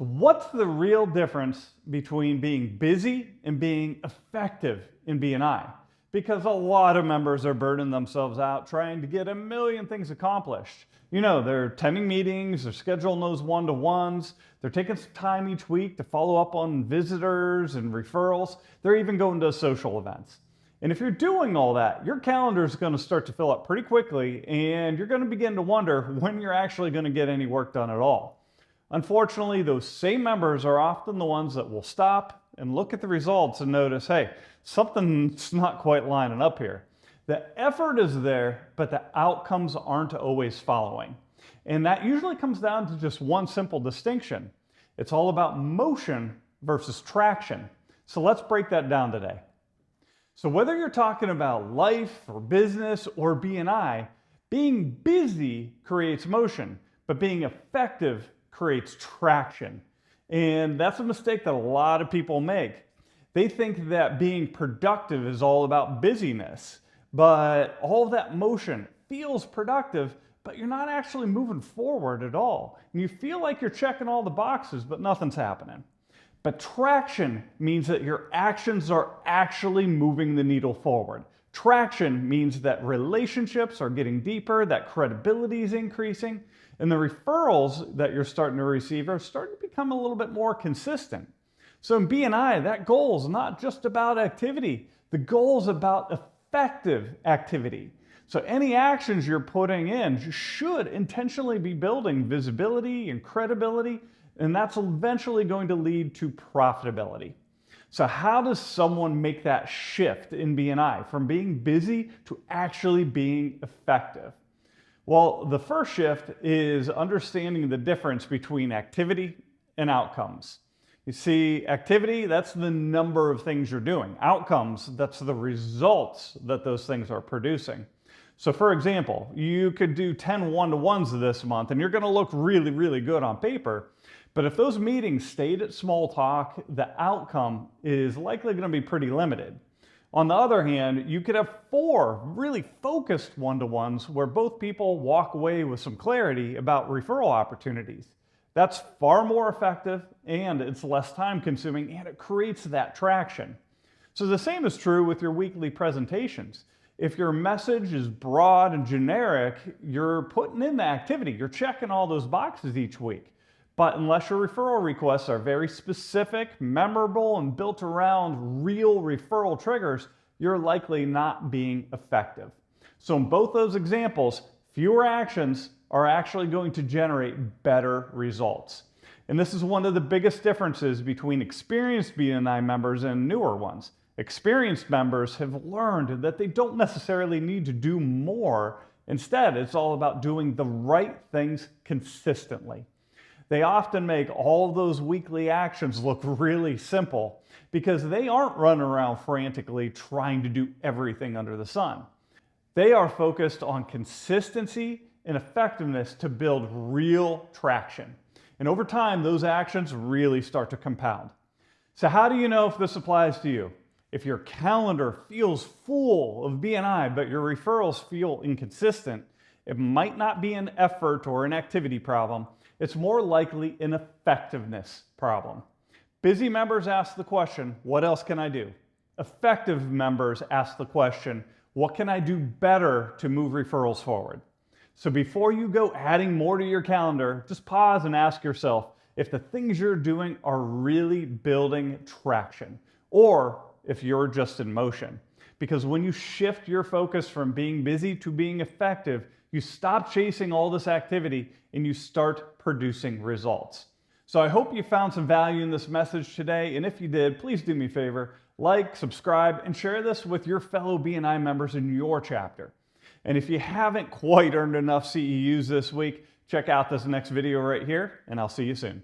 So what's the real difference between being busy and being effective in BNI? Because a lot of members are burning themselves out trying to get a million things accomplished. You know, they're attending meetings, they're scheduling those one-to-ones, they're taking some time each week to follow up on visitors and referrals. They're even going to social events. And if you're doing all that, your calendar is going to start to fill up pretty quickly, and you're going to begin to wonder when you're actually going to get any work done at all. Unfortunately, those same members are often the ones that will stop and look at the results and notice, hey, something's not quite lining up here. The effort is there, but the outcomes aren't always following. And that usually comes down to just one simple distinction. It's all about motion versus traction. So let's break that down today. So whether you're talking about life or business or BNI, being busy creates motion, but being effective creates traction. And that's a mistake that a lot of people make. They think that being productive is all about busyness, but all of that motion feels productive, but you're not actually moving forward at all. And you feel like you're checking all the boxes, but nothing's happening. But traction means that your actions are actually moving the needle forward. Traction means that relationships are getting deeper, that credibility is increasing, and the referrals that you're starting to receive are starting to become a little bit more consistent. So in BNI, that goal is not just about activity. The goal is about effective activity. So any actions you're putting in should intentionally be building visibility and credibility, and that's eventually going to lead to profitability. So how does someone make that shift in BNI from being busy to actually being effective? Well, the first shift is understanding the difference between activity and outcomes. You see, activity, that's the number of things you're doing. Outcomes, that's the results that those things are producing. So for example, you could do 10 one-to-ones this month and you're going to look really, really good on paper. But if those meetings stayed at small talk, the outcome is likely going to be pretty limited. On the other hand, you could have 4 really focused one-to-ones where both people walk away with some clarity about referral opportunities. That's far more effective, and it's less time consuming, and it creates that traction. So the same is true with your weekly presentations. If your message is broad and generic, you're putting in the activity, you're checking all those boxes each week. But unless your referral requests are very specific, memorable, and built around real referral triggers, you're likely not being effective. So in both those examples, fewer actions are actually going to generate better results. And this is one of the biggest differences between experienced BNI members and newer ones. Experienced members have learned that they don't necessarily need to do more. Instead, it's all about doing the right things consistently. They often make all of those weekly actions look really simple because they aren't running around frantically trying to do everything under the sun. They are focused on consistency and effectiveness to build real traction. And over time, those actions really start to compound. So how do you know if this applies to you? If your calendar feels full of BNI, but your referrals feel inconsistent, it might not be an effort or an activity problem. It's more likely an effectiveness problem. Busy members ask the question, what else can I do? Effective members ask the question, what can I do better to move referrals forward? So before you go adding more to your calendar, just pause and ask yourself if the things you're doing are really building traction, or if you're just in motion. Because when you shift your focus from being busy to being effective, you stop chasing all this activity and you start producing results. So I hope you found some value in this message today. And if you did, please do me a favor, like, subscribe, and share this with your fellow BNI members in your chapter. And if you haven't quite earned enough CEUs this week, check out this next video right here, and I'll see you soon.